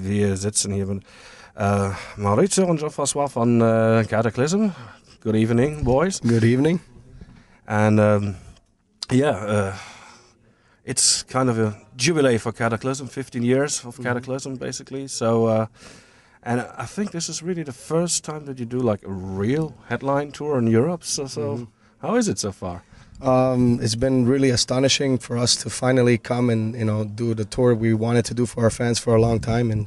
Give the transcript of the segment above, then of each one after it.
Wir sitzen hier mit Maurizio und JF von Cataclysm. Good evening, boys. Good evening. And it's kind of a jubilee for Cataclysm, 15 years of Cataclysm, basically. So, and I think this is really the first time that you do like a real headline tour in Europe. So how is it so far? It's been really astonishing for us to finally come and do the tour we wanted to do for our fans for a long time, and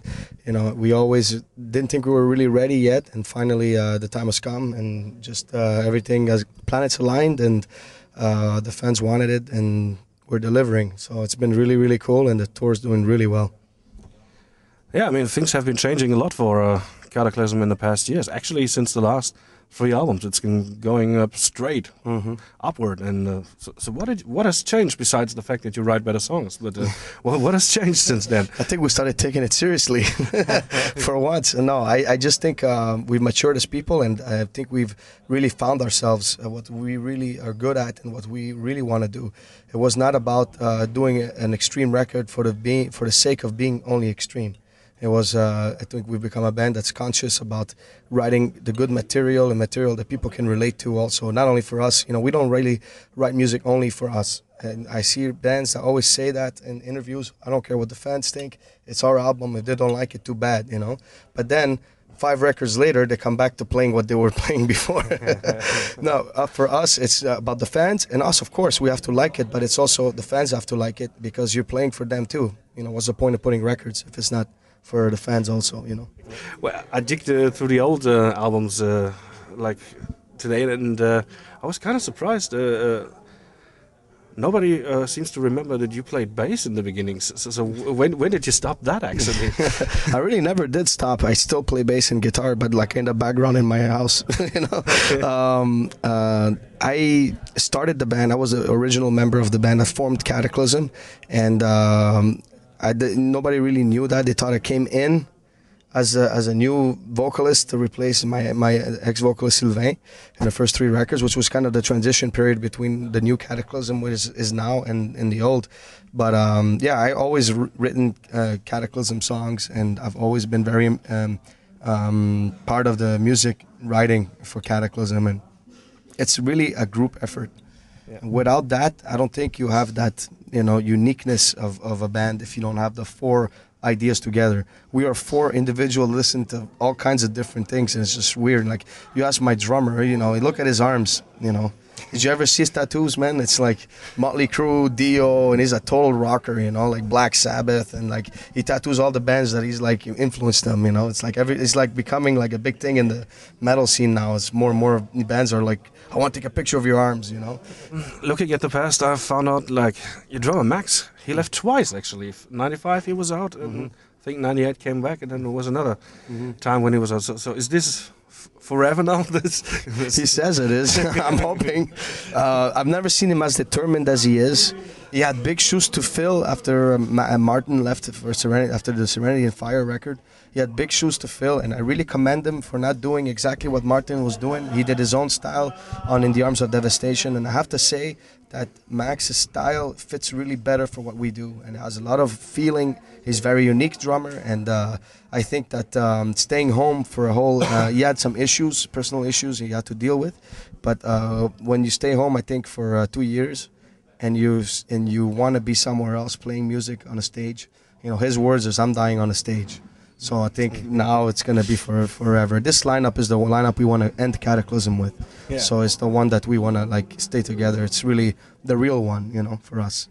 we always didn't think we were really ready yet, and finally the time has come, and just everything as planets aligned, and the fans wanted it, and we're delivering. So it's been really, really cool, and the tour's doing really well. Yeah, I mean things have been changing a lot for Cataclysm in the past years. Actually, since the last 3 albums, it's been going up straight upward. And so what has changed besides the fact that you write better songs? But what has changed since then? I think we started taking it seriously for once. No, I just think we've matured as people, and I think we've really found ourselves, what we really are good at and what we really want to do. It was not about doing an extreme record for the sake of being only extreme. It was, I think we've become a band that's conscious about writing the good material and material that people can relate to also, not only for us. We don't really write music only for us. And I see bands that always say that in interviews. I don't care what the fans think. It's our album. If they don't like it, too bad, But then 5 records later, they come back to playing what they were playing before. No, for us, it's about the fans. And us, of course, we have to like it. But it's also the fans have to like it because you're playing for them too. What's the point of putting records if it's not for the fans also, Well, I digged through the old albums like today, and I was kind of surprised. Nobody seems to remember that you played bass in the beginning. So when did you stop that, actually? I really never did stop. I still play bass and guitar, but like in the background in my house, I started the band. I was the original member of the band that formed Cataclysm, and nobody really knew that. They thought I came in as a new vocalist to replace my ex-vocalist Sylvain in the first 3 records, which was kind of the transition period between the new Cataclysm, which is now, and the old. But I always written Cataclysm songs, and I've always been very part of the music writing for Cataclysm, and it's really a group effort. Yeah. Without that, I don't think you have that uniqueness of a band if you don't have the 4 ideas together. We are 4 individuals, listen to all kinds of different things, and it's just weird. Like, you ask my drummer, look at his arms, Did you ever see his tattoos, man? It's like Motley Crue, Dio, and he's a total rocker, like Black Sabbath, and like he tattoos all the bands that he's like influenced them, It's like it's like becoming like a big thing in the metal scene now. It's more and more bands are like, I want to take a picture of your arms, Looking at the past, I found out like your drummer Max, he left twice actually. 95 he was out, and I think 98 came back, and then there was another time when he was out. So is this forever now? He says it is. I'm hoping. I've never seen him as determined as he is. He had big shoes to fill after Martin left for Serenity, after the Serenity and Fire record. He had big shoes to fill, and I really commend him for not doing exactly what Martin was doing. He did his own style on In the Arms of Devastation, and I have to say that Max's style fits really better for what we do, and has a lot of feeling. He's a very unique drummer, and I think that staying home for a whole, he had some issues, personal issues he had to deal with, but when you stay home, I think for 2 years, and you want to be somewhere else playing music on a stage, his words is, I'm dying on a stage. So I think now it's going to be for forever. This lineup is the lineup we want to end Cataclysm with. Yeah. So it's the one that we want to like stay together. It's really the real one, for us.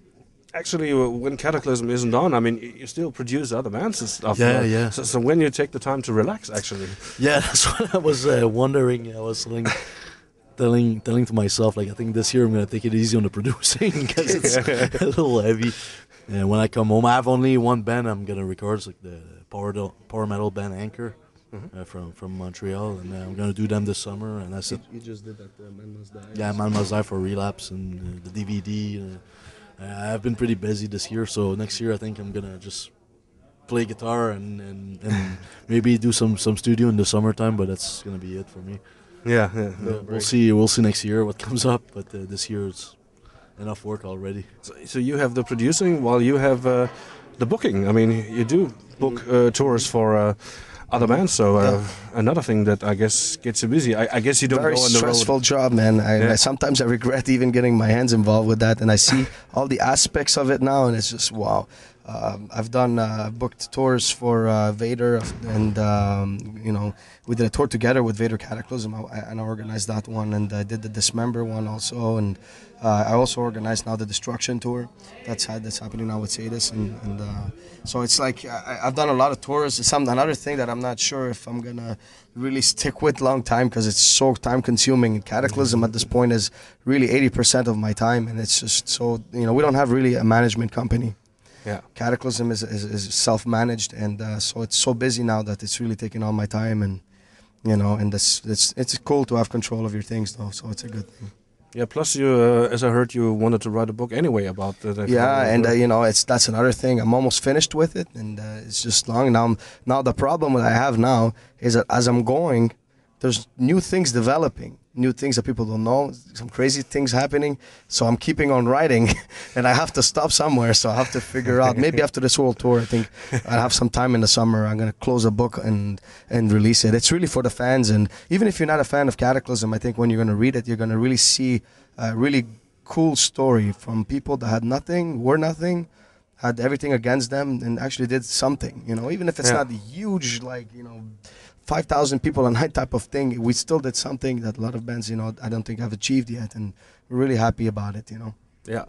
Actually, when Cataclysm isn't on, I mean, you still produce other bands and stuff. Yeah. So when you take the time to relax, actually. Yeah, that's what I was wondering. I was telling to myself, like, I think this year I'm going to take it easy on the producing because it's a little heavy. And when I come home, I have only one band I'm going to record. It's like the power metal band Anchor from Montreal. And I'm going to do them this summer. And that's it. You just did that Man Must Die. Yeah, Man Must Die for Relapse and the DVD. I've been pretty busy this year. So next year I think I'm going to just play guitar and maybe do some studio in the summertime. But that's going to be it for me. Yeah. We'll see next year what comes up. But this year it's enough work already. So you have the producing while you have the booking. I mean, you do book tours for other bands, so another thing that I guess gets you busy. I guess you don't Very go on the road. stressful job, man. Sometimes I regret even getting my hands involved with that, and I see all the aspects of it now, and it's just wow. I've booked tours for Vader, and we did a tour together with Vader Cataclysm, and I organized that one, and I did the Dismember one also, and I also organized now the Destruction tour that's happening now with Sadis, and so it's like I've done a lot of tours. Another thing that I'm not sure if I'm gonna really stick with long time because it's so time consuming. Cataclysm at this point is really 80% of my time, and it's just so we don't have really a management company. Yeah, Cataclysm is self-managed, and so it's so busy now that it's really taking all my time, and it's cool to have control of your things though, so it's a good thing. Yeah. Plus, you, as I heard, you wanted to write a book anyway about the yeah, and that's another thing. I'm almost finished with it, and it's just long now. Now the problem that I have now is that as I'm going, there's new things developing, new things that people don't know, some crazy things happening. So I'm keeping on writing, and I have to stop somewhere. So I have to figure out, maybe after this world tour, I think I'll have some time in the summer. I'm going to close a book and release it. It's really for the fans. And even if you're not a fan of Cataclysm, I think when you're going to read it, you're going to really see a really cool story from people that had nothing, were nothing, had everything against them, and actually did something. Even if it's not huge, 5,000 people and that type of thing, we still did something that a lot of bands, I don't think have achieved yet, and we're really happy about it, Yeah.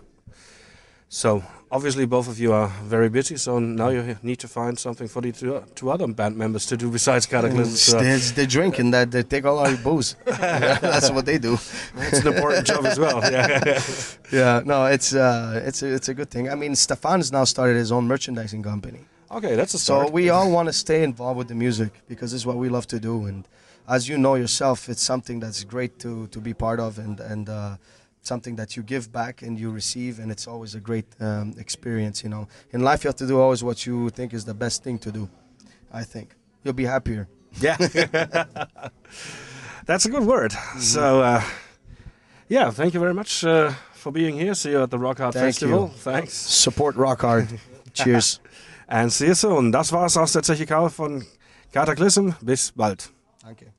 So obviously both of you are very busy, so now you need to find something for the two other band members to do besides Cataclysm. They drink and they take all our booze. That's what they do. It's an important job as well. Yeah. Yeah. No, it's a good thing. I mean, Stefan's now started his own merchandising company. Okay, that's a start. So we all want to stay involved with the music because this is what we love to do, and as you know yourself, it's something that's great to be part of, and something that you give back and you receive, and it's always a great experience. In life, you have to do always what you think is the best thing to do. I think you'll be happier. Yeah, that's a good word. Mm-hmm. So, yeah, thank you very much for being here. See you at the Rock Hard Festival. Thanks. Support Rock Hard. Cheers. And see you soon. Das war's aus der Zeche Karl von Cataclysm. Bis bald. Danke.